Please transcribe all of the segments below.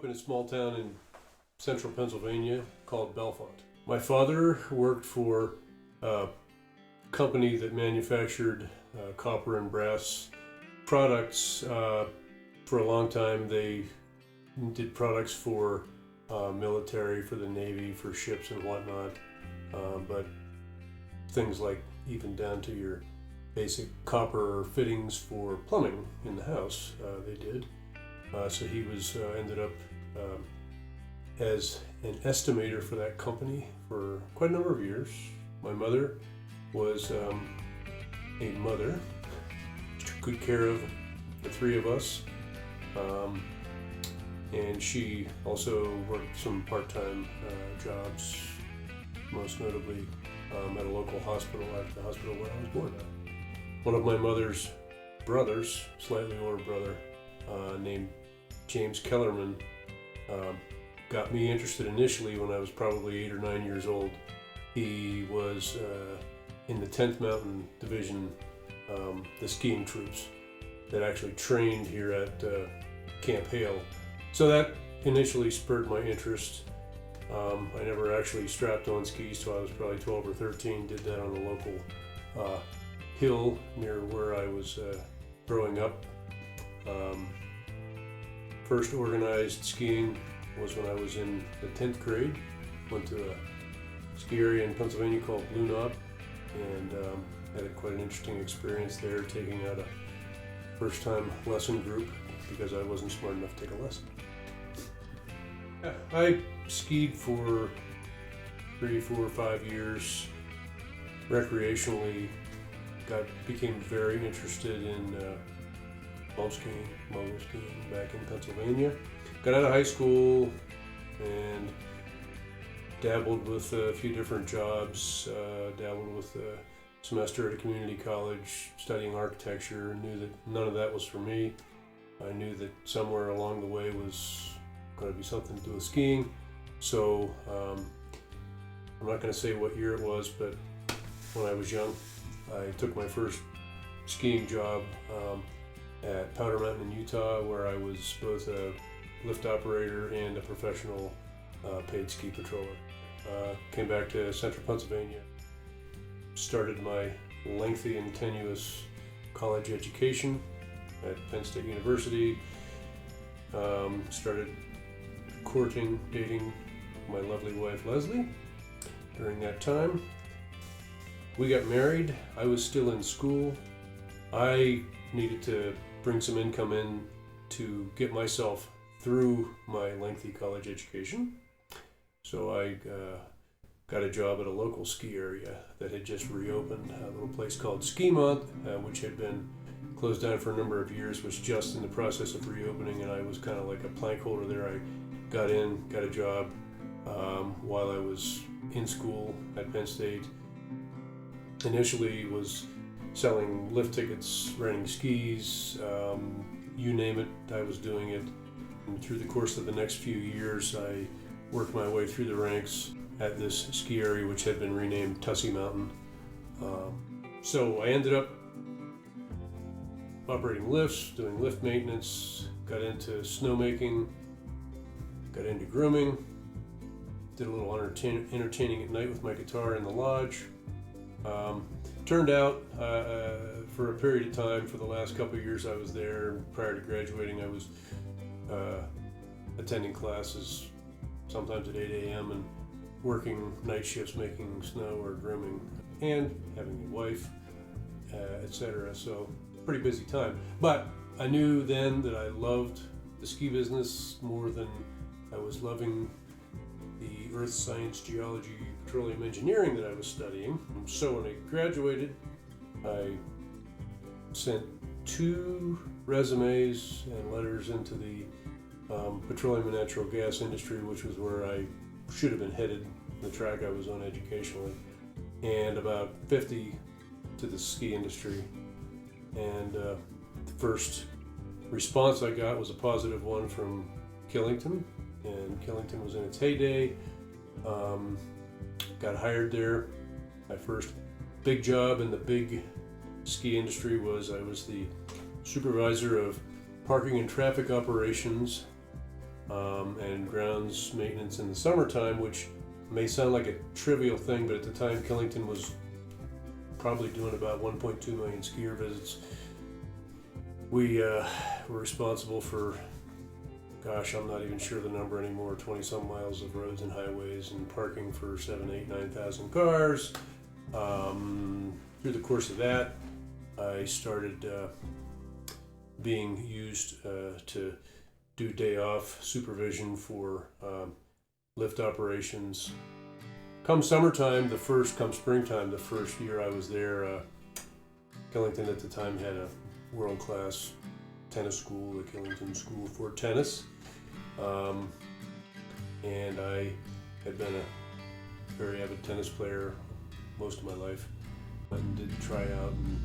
up in a small town in central Pennsylvania called Bellefonte. My father worked for a company that manufactured copper and brass products. For a long time, they did products for military, for the Navy, for ships and whatnot. But things like even down to your basic copper fittings for plumbing in the house, they did. So he was ended up as an estimator for that company for quite a number of years. My mother was a mother. She took good care of the three of us. And she also worked some part-time jobs, most notably at a local hospital, at the hospital where I was born at. One of my mother's brothers, slightly older brother, named James Kellerman, got me interested initially when I was probably 8 or 9 years old. He was in the 10th Mountain Division, the skiing troops that actually trained here at Camp Hale. So that initially spurred my interest. I never actually strapped on skis till I was probably 12 or 13, did that on a local hill near where I was growing up. First organized skiing was when I was in the 10th grade. Went to a ski area in Pennsylvania called Blue Knob, and had quite an interesting experience there, taking out a first time lesson group because I wasn't smart enough to take a lesson. I skied for 3, 4, 5 years recreationally. Became very interested in bump skiing, mogul skiing back in Pennsylvania. Got out of high school and dabbled with a few different jobs, dabbled with a semester at a community college studying architecture. Knew that none of that was for me. I knew that somewhere along the way was going to be something to do with skiing. So I'm not going to say what year it was, but when I was young, I took my first skiing job at Powder Mountain in Utah, where I was both a lift operator and a professional paid ski patroller. Came back to central Pennsylvania, started my lengthy and tenuous college education at Penn State University, started dating my lovely wife Leslie during that time. We got married. I was still in school. I needed to bring some income in to get myself through my lengthy college education. So I got a job at a local ski area that had just reopened, a little place called Skimont, which had been closed down for a number of years, was just in the process of reopening, and I was kind of like a plank holder there. I got a job while I was in school at Penn State. Initially was selling lift tickets, renting skis, you name it, I was doing it. And through the course of the next few years, I worked my way through the ranks at this ski area, which had been renamed Tussey Mountain. So I ended up operating lifts, doing lift maintenance, got into snowmaking, got into grooming, did a little entertaining at night with my guitar in the lodge. Turned out, for a period of time, for the last couple of years I was there, prior to graduating, I was attending classes sometimes at 8 a.m. and working night shifts making snow or grooming, and having a wife, etc. So, pretty busy time. But I knew then that I loved the ski business more than I was loving the earth science, geology, petroleum engineering that I was studying. So when I graduated, I sent 2 resumes and letters into the petroleum and natural gas industry, which was where I should have been headed, the track I was on educationally, and about 50 to the ski industry. And the first response I got was a positive one from Killington, and Killington was in its heyday. Got hired there. My first big job in the big ski industry was I was the supervisor of parking and traffic operations and grounds maintenance in the summertime, which may sound like a trivial thing, but at the time Killington was probably doing about 1.2 million skier visits. We were responsible for, gosh, I'm not even sure the number anymore, 20 some miles of roads and highways and parking for 7, 8, 9,000 cars. Through the course of that, I started being used to do day off supervision for lift operations. Come springtime, the first year I was there, Killington at the time had a world-class tennis school, the Killington School for Tennis. And I had been a very avid tennis player most of my life, and did try out and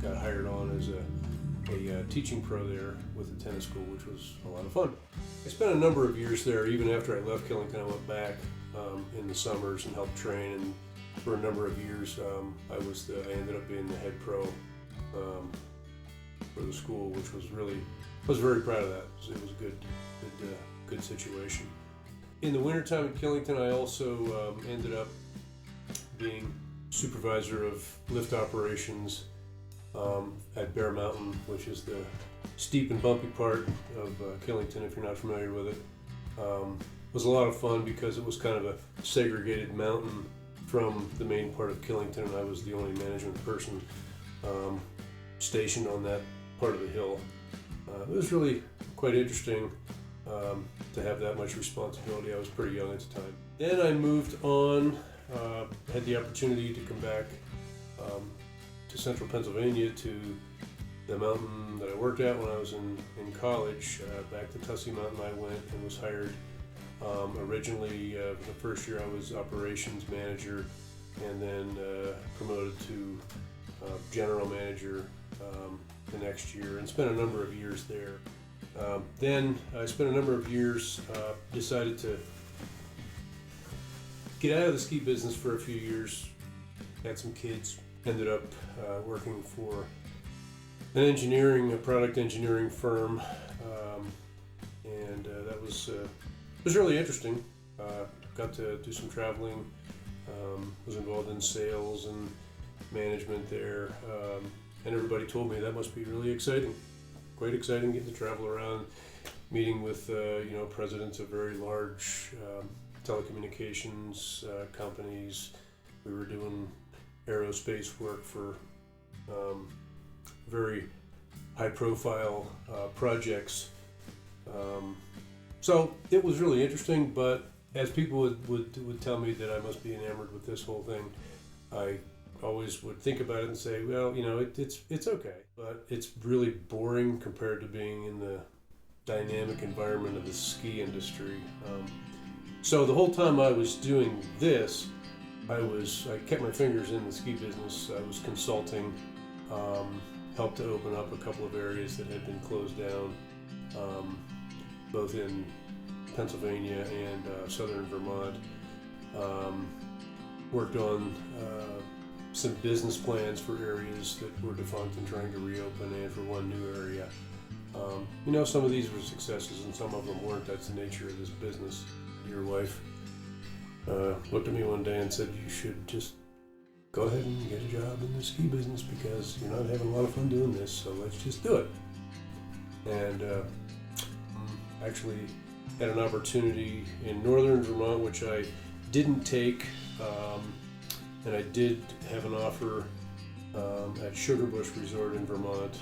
got hired on as a teaching pro there with the tennis school, which was a lot of fun. I spent a number of years there. Even after I left Killington, I went back in the summers and helped train, and for a number of years I ended up being the head pro for the school, which was I was very proud of that. It was a good situation. In the wintertime at Killington, I also ended up being supervisor of lift operations at Bear Mountain, which is the steep and bumpy part of Killington, if you're not familiar with it. It was a lot of fun because it was kind of a segregated mountain from the main part of Killington, and I was the only management person stationed on that part of the hill. It was really quite interesting to have that much responsibility. I was pretty young at the time. Then I moved on, had the opportunity to come back to central Pennsylvania, to the mountain that I worked at when I was in college. Back to Tussey Mountain I went and was hired. Originally, the first year I was operations manager, and then promoted to general manager the next year, and spent a number of years there. Then I spent a number of years, decided to get out of the ski business for a few years, had some kids, ended up working for a product engineering firm, and that was really interesting. Got to do some traveling, was involved in sales and management there, and everybody told me that must be really exciting, quite exciting, getting to travel around, meeting with presidents of very large telecommunications companies. We were doing aerospace work for very high-profile projects. So it was really interesting, but as people would tell me that I must be enamored with this whole thing, I always would think about it and say, well, it's okay, but it's really boring compared to being in the dynamic environment of the ski industry. So the whole time I was doing this, I kept my fingers in the ski business. I was consulting, helped to open up a couple of areas that had been closed down, both in Pennsylvania and southern Vermont. Worked on some business plans for areas that were defunct and trying to reopen, and for one new area. Some of these were successes and some of them weren't. That's the nature of this business. Your wife looked at me one day and said, you should just go ahead and get a job in the ski business because you're not having a lot of fun doing this, so let's just do it. And actually had an opportunity in northern Vermont, which I didn't take, and I did have an offer at Sugarbush Resort in Vermont,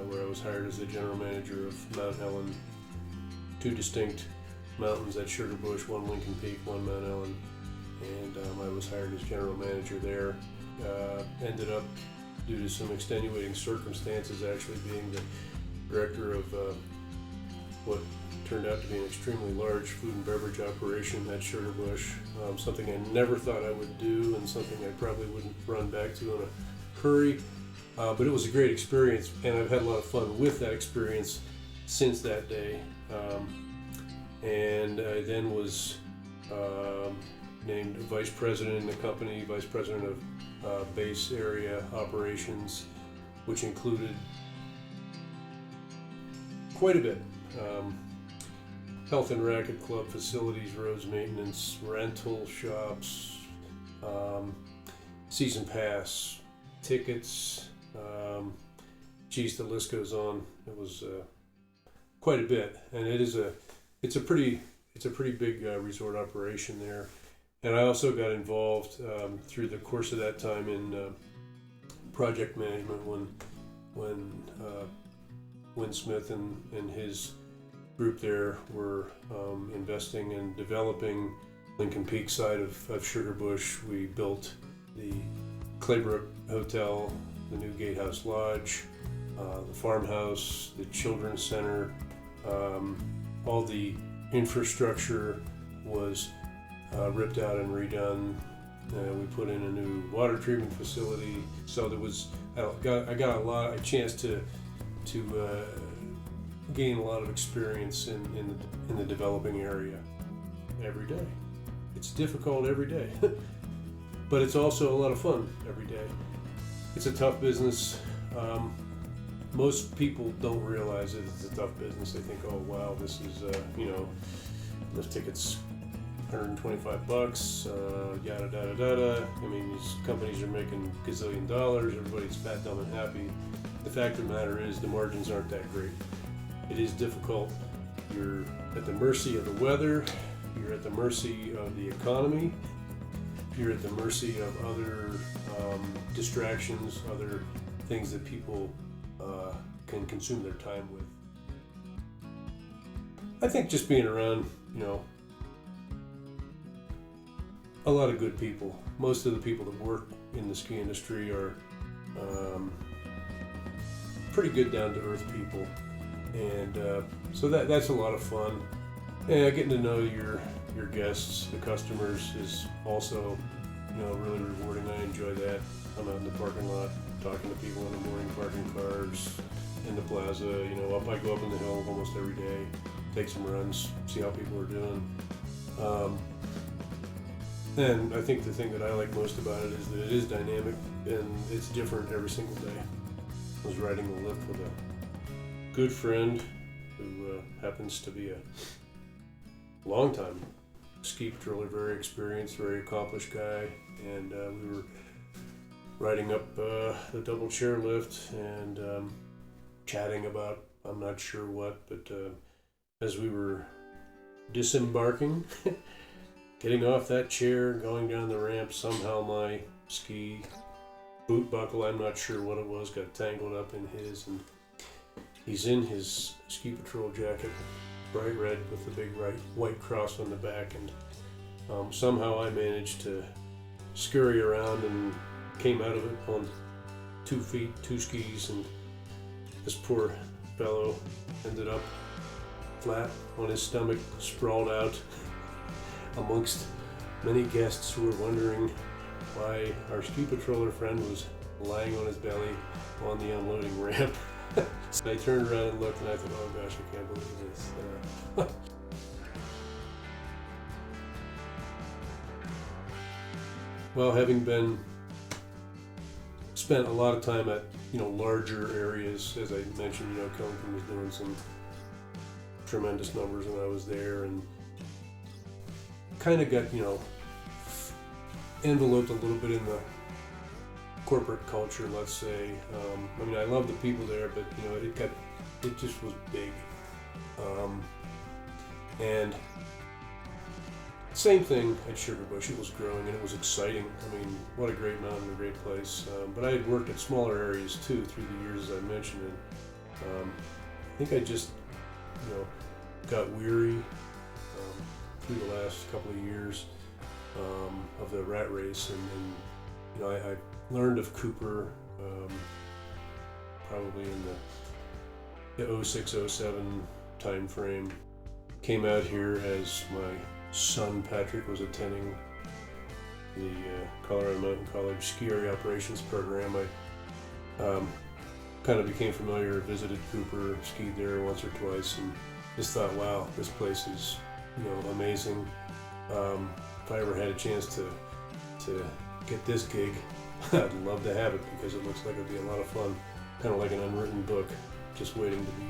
where I was hired as the general manager of Mount Ellen, two distinct mountains at Sugarbush, one Lincoln Peak, one Mount Ellen, and I was hired as general manager there. Ended up, due to some extenuating circumstances, actually being the director of what turned out to be an extremely large food and beverage operation at Sugarbush, something I never thought I would do and something I probably wouldn't run back to in a hurry, but it was a great experience, and I've had a lot of fun with that experience since that day. And I then was named vice president in the company, vice president of base area operations, which included quite a bit. health and racket club facilities, roads maintenance, rental shops, season pass, tickets. Geez, the list goes on. It was quite a bit, and it's a pretty big resort operation there. And I also got involved through the course of that time in project management when Win Smith and his group there were investing in developing Lincoln Peak side of Sugarbush. We built the Claybrook Hotel, the new Gatehouse Lodge, the farmhouse, the children's center. All the infrastructure was ripped out and redone. We put in a new water treatment facility. So I got a chance to gain a lot of experience in the developing area every day. It's difficult every day, but it's also a lot of fun every day. It's a tough business. Most people don't realize that it's a tough business. They think, oh wow, this is lift tickets $125, yada yada yada. I mean, these companies are making gazillion dollars. Everybody's fat, dumb, and happy. The fact of the matter is, the margins aren't that great. It is difficult. You're at the mercy of the weather. You're at the mercy of the economy. You're at the mercy of other distractions, other things that people can consume their time with. I think just being around, a lot of good people. Most of the people that work in the ski industry are pretty good, down-to-earth people, and so that's a lot of fun. And getting to know your guests, the customers, is also really rewarding. I enjoy that. I'm out in the parking lot talking to people in the morning, parking cars in the plaza. I go up in the hill almost every day, take some runs, see how people are doing. And I think the thing that I like most about it is that it is dynamic and it's different every single day. I was riding the lift with a good friend who happens to be a longtime ski patroller, very experienced, very accomplished guy, and we were riding up the double chairlift and chatting about I'm not sure what, but as we were disembarking, getting off that chair, going down the ramp, somehow my ski boot buckle, I'm not sure what it was, got tangled up in his, and he's in his ski patrol jacket, bright red with the big white cross on the back, and somehow I managed to scurry around and came out of it on 2 feet, 2 skis, and this poor fellow ended up flat on his stomach, sprawled out amongst many guests who were wondering why our ski patroller friend was lying on his belly on the unloading ramp. So I turned around and looked, and I thought, oh gosh, I can't believe this. Well, having spent a lot of time at larger areas, as I mentioned, Killington was doing some tremendous numbers when I was there, and kind of got enveloped a little bit in the corporate culture, let's say. I love the people there, but it just was big, and same thing at Sugarbush. It was growing and it was exciting. What a great mountain, a great place. But I had worked at smaller areas too through the years, as I mentioned. And I think I just, got weary through the last couple of years of the rat race. And I learned of Cooper probably in the 06, 07 time frame. Came out here as my son Patrick was attending the Colorado Mountain College Ski Area Operations program. I kind of became familiar, visited Cooper, skied there once or twice, and just thought, wow, this place is amazing. If I ever had a chance to get this gig, I'd love to have it because it looks like it'd be a lot of fun, kind of like an unwritten book, just waiting to be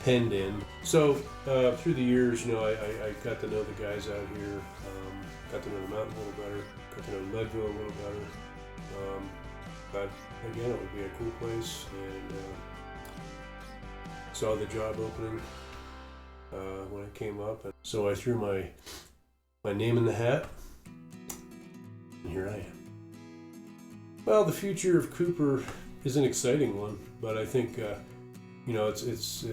penned in. So through the years, I got to know the guys out here, got to know the mountain a little better, got to know Leadville a little better. But again, it would be a cool place, and saw the job opening when it came up, and so I threw my name in the hat, and here I am. Well, the future of Cooper is an exciting one, but I think it's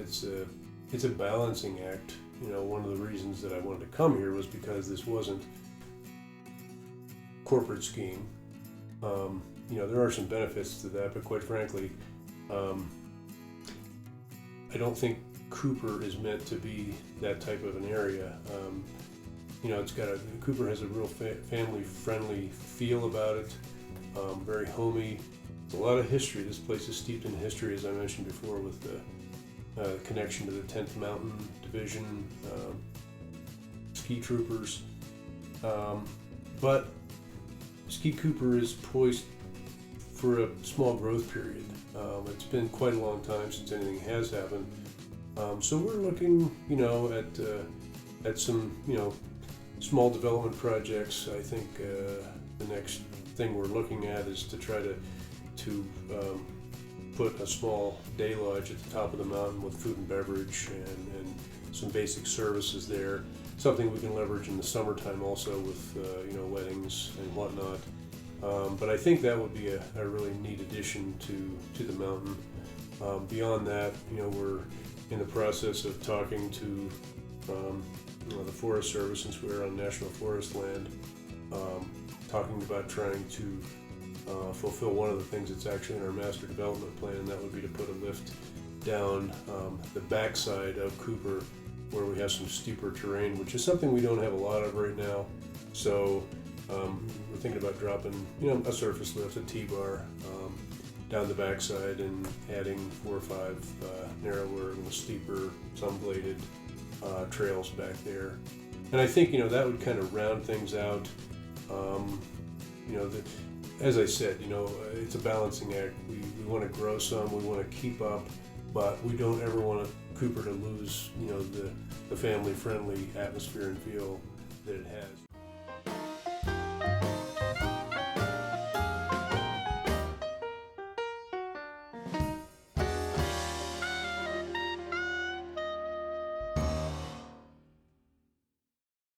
a balancing act. One of the reasons that I wanted to come here was because this wasn't corporate scheme. There are some benefits to that, but quite frankly, I don't think Cooper is meant to be that type of an area. Cooper has a real family-friendly feel about it, very homey. There's a lot of history. This place is steeped in history, as I mentioned before, with the connection to the 10th Mountain Division, ski troopers. But Ski Cooper is poised for a small growth period. It's been quite a long time since anything has happened. So we're looking, at some, small development projects. I think the next thing we're looking at is to try to put a small day lodge at the top of the mountain with food and beverage and some basic services there. Something we can leverage in the summertime also with weddings and whatnot. But I think that would be a really neat addition to the mountain. Beyond that, we're in the process of talking to the Forest Service, since we're on National Forest land, talking about trying to fulfill one of the things that's actually in our master development plan, and that would be to put a lift down the backside of Cooper, where we have some steeper terrain, which is something we don't have a lot of right now. So we're thinking about dropping, a surface lift, a T-bar, down the backside and adding 4 or 5 narrower and steeper, some bladed trails back there. And I think, that would kind of round things out. As I said, it's a balancing act. We want to grow some, we want to keep up, but we don't ever want Cooper to lose, the family-friendly atmosphere and feel that it has.